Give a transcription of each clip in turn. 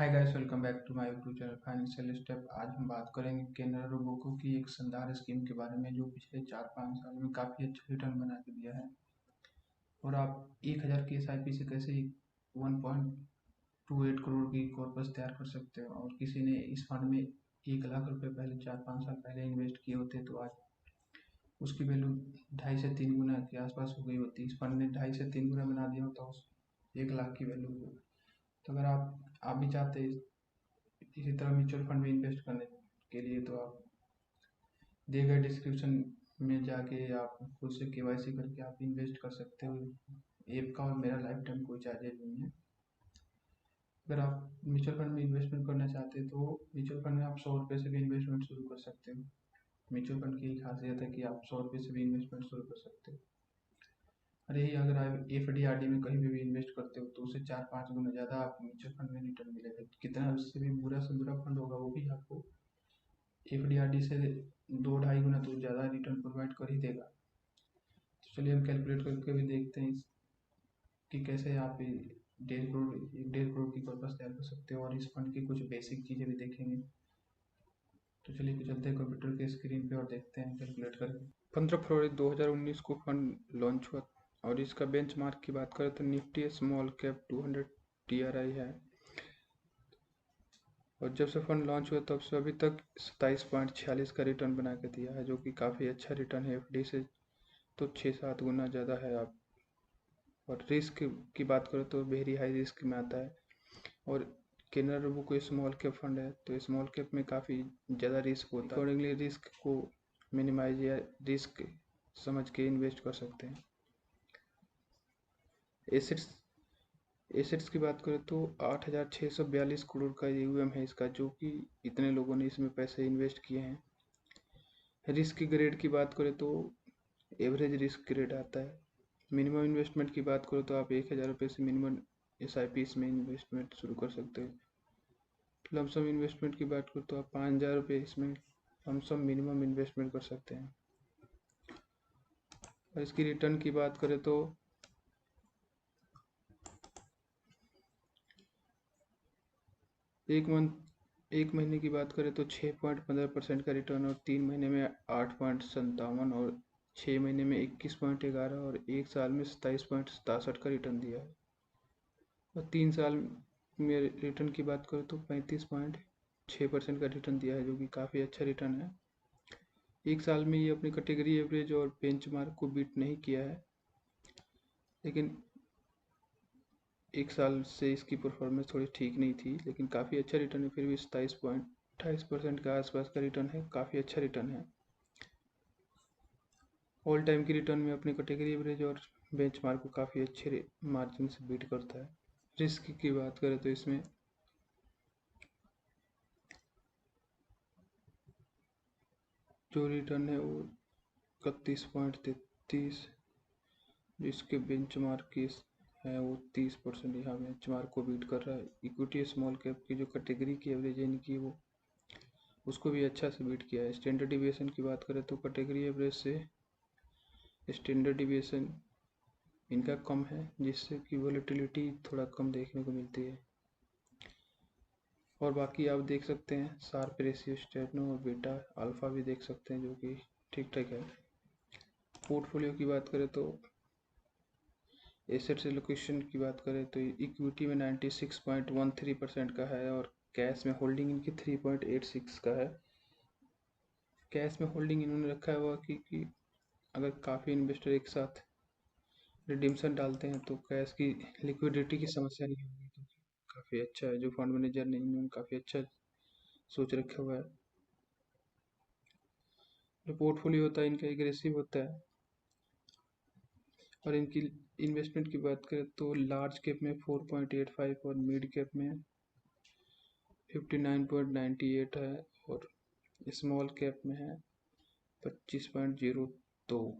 Hi guys, welcome back to my YouTube channel financial step. आज हम बात करेंगे केनरा रोबोको की एक शानदार स्कीम के बारे में जो पिछले 4-5 साल में काफ़ी अच्छा रिटर्न बना के दिया है। और आप 1000 की एसआईपी से कैसे 1.28 करोड़ की कॉर्पस तैयार कर सकते हो। और किसी ने इस फंड में 1 लाख रुपए पहले 4-5 साल पहले इन्वेस्ट किए होते तो आज उसकी वैल्यू 2.5 से 3 गुना के आसपास हो गई होती। इस फंड ने 2.5 से 3 गुना बना दिया होता उस 1 लाख की वैल्यू को। तो अगर आप भी चाहते इसी तरह म्यूचुअल फंड में इन्वेस्ट करने के लिए तो आप दिए गए डिस्क्रिप्शन में जाके आप खुद से केवाईसी करके आप इन्वेस्ट कर सकते हो। ऐप का और मेरा लाइफ टाइम कोई चार्जेज नहीं है। अगर आप म्यूचुअल फंड में इन्वेस्टमेंट करना चाहते हैं तो म्यूचुअल फंड में आप 100 रुपये से भी इन्वेस्टमेंट शुरू कर सकते हो। म्यूचुअल फंड की खासियत है कि आप 100 रुपये से भी इन्वेस्टमेंट शुरू कर सकते हो। और यही अगर आप FD RD में कहीं भी इन्वेस्ट करते हो तो उससे 4-5 गुना ज़्यादा आप म्यूचुअल फंड में रिटर्न मिलेगा। कितना उससे भी बुरा से बुरा फंड होगा वो भी आपको FD RD से 2-2.5 गुना तो ज़्यादा रिटर्न प्रोवाइड कर ही देगा। तो चलिए हम कैलकुलेट करके भी देखते हैं कि कैसे आप 1.5 करोड़ की पर्पस तैयार कर सकते हो और इस फंड की कुछ बेसिक चीज़ें भी देखेंगे। तो चलिए चलते हैं कंप्यूटर के स्क्रीन पे और देखते हैं कैलकुलेट करके। 15 फरवरी 2019 को फंड लॉन्च हुआ और इसका बेंचमार्क की बात करें तो निफ्टी स्मॉल कैप 200 TRI है। और जब से फंड लॉन्च हुआ तब से अभी तक 27.46 का रिटर्न बना के दिया है, जो कि काफ़ी अच्छा रिटर्न है। FD से तो 6-7 गुना ज़्यादा है। आप और रिस्क की बात करें तो वेरी हाई रिस्क में आता है। और केनरा रोबो कोई स्मॉल कैप फंड है तो स्मॉल कैप में काफ़ी ज़्यादा रिस्क होता है। अकॉर्डिंगली रिस्क को मिनिमाइज या रिस्क समझ के इन्वेस्ट कर सकते हैं। एसेट्स की बात करें तो 8,642 करोड़ का AUM है इसका, जो कि इतने लोगों ने इसमें पैसे इन्वेस्ट किए हैं। रिस्क की ग्रेड की बात करें तो एवरेज रिस्क ग्रेड आता है। मिनिमम इन्वेस्टमेंट की बात करो तो आप 1,000 रुपये से मिनिमम SIP इसमें इन्वेस्टमेंट शुरू कर सकते हो। लमसम इन्वेस्टमेंट की बात करो तो आप 5,000 रुपये इसमें लमसम मिनिमम इन्वेस्टमेंट कर सकते हैं। और इसकी रिटर्न की बात करें तो एक महीने की बात करें तो 6.15% का रिटर्न और 3 महीने में 8.57 और 6 महीने में 21.11 और 1 साल में 27.67 का रिटर्न दिया है। और 3 साल में रिटर्न की बात करें तो 35.6% का रिटर्न दिया है, जो कि काफ़ी अच्छा रिटर्न है। 1 साल में ये अपनी कैटेगरी एवरेज और बेंचमार्क को बीट नहीं किया है, लेकिन 1 साल से इसकी परफॉर्मेंस थोड़ी ठीक नहीं थी, लेकिन काफ़ी अच्छा रिटर्न है। फिर भी 27.28% के आसपास का रिटर्न है, काफ़ी अच्छा रिटर्न है। ऑल टाइम की रिटर्न में अपनी कैटेगरी एवरेज और बेंचमार्क को काफ़ी अच्छे मार्जिन से बीट करता है। रिस्क की बात करें तो इसमें जो रिटर्न है वो 31.33, जिसके बेंचमार्क की है वो 30%। यहाँ बेंचमार्क को बीट कर रहा है। इक्विटी स्मॉल कैप की जो कैटेगरी की एवरेज है इनकी वो उसको भी अच्छा से बीट किया है। स्टैंडर्ड डिविएशन की बात करें तो कैटेगरी एवरेज से स्टैंडर्ड डिविएशन इनका कम है, जिससे कि वोलेटिलिटी थोड़ा कम देखने को मिलती है। और बाकी आप देख सकते हैं शार्प रेशियो, स्टेनो और बीटा अल्फा भी देख सकते हैं, जो कि ठीक ठाक है। पोर्टफोलियो की बात करें तो एसेट्स एलोकेशन की बात करें तो इक्विटी में 96.13% का है और कैश में होल्डिंग इनकी 3.86 का है। कैश में होल्डिंग इन्होंने रखा हुआ कि अगर काफ़ी इन्वेस्टर एक साथ रिडीम्शन डालते हैं तो कैश की लिक्विडिटी की समस्या नहीं होगी। तो काफ़ी अच्छा है, जो फंड मैनेजर ने इन्होंने काफ़ी अच्छा सोच रखा हुआ है। जो पोर्टफोलियो होता है इनका एग्रेसिव होता है। और इनकी इन्वेस्टमेंट की बात करें तो लार्ज कैप में 4.85 और मिड कैप में 59.98 है और स्मॉल कैप में है 25.02।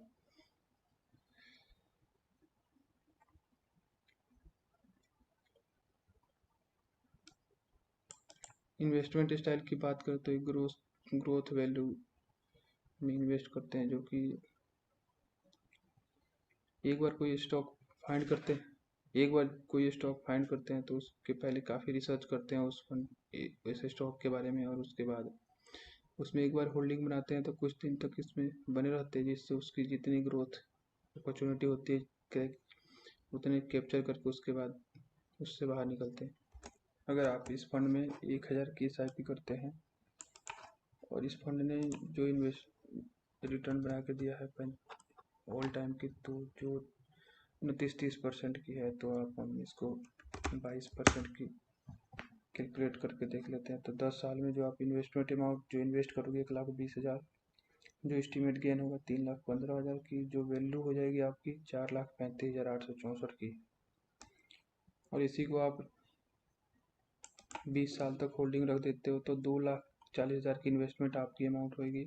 इन्वेस्टमेंट स्टाइल की बात करें तो ग्रोथ वैल्यू में इन्वेस्ट करते हैं, जो कि एक बार कोई स्टॉक फाइंड करते हैं एक बार कोई स्टॉक फाइंड करते हैं तो उसके पहले काफ़ी रिसर्च करते हैं उस फंड ऐसे स्टॉक के बारे में, और उसके बाद उसमें एक बार होल्डिंग बनाते हैं तो कुछ दिन तक इसमें बने रहते हैं, जिससे उसकी जितनी ग्रोथ अपॉर्चुनिटी होती है उतने कैप्चर करके उसके बाद उससे बाहर निकलते हैं। अगर आप इस फंड में 1000 की SIP करते हैं और इस फंड ने जो इन्वेस्ट रिटर्न बना के दिया है ऑल टाइम की, तो जो 29-30% की है, तो आप हम इसको 22% की कैलकुलेट करके देख लेते हैं। तो 10 साल में जो आप इन्वेस्टमेंट अमाउंट जो इन्वेस्ट करोगे 1,20,000, जो एस्टिमेट गेन होगा 3,15,000 की, जो वैल्यू हो जाएगी आपकी 4,35,864 की। और इसी को आप 20 साल तक होल्डिंग रख देते हो तो 2,40,000 की इन्वेस्टमेंट आपकी अमाउंट होगी,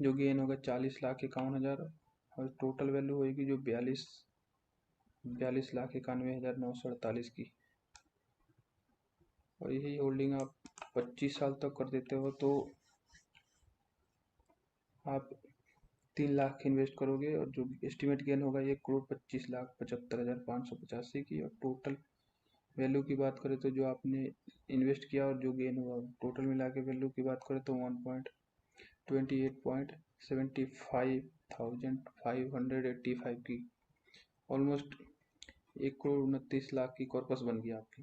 जो गेन होगा 40,51,000, और टोटल वैल्यू होगी जो 42,91,948 की। और यही होल्डिंग आप 25 साल तक कर देते हो तो आप 3 लाख इन्वेस्ट करोगे, और जो एस्टिमेट गेन होगा 1,25,75,585 की। और टोटल वैल्यू की बात करें तो जो आपने इन्वेस्ट किया और जो गेन हुआ टोटल मिला के वैल्यू की बात करें तो 1,28,75,585 की, ऑलमोस्ट 1,29,00,000 की कॉर्पस बन गई आपकी।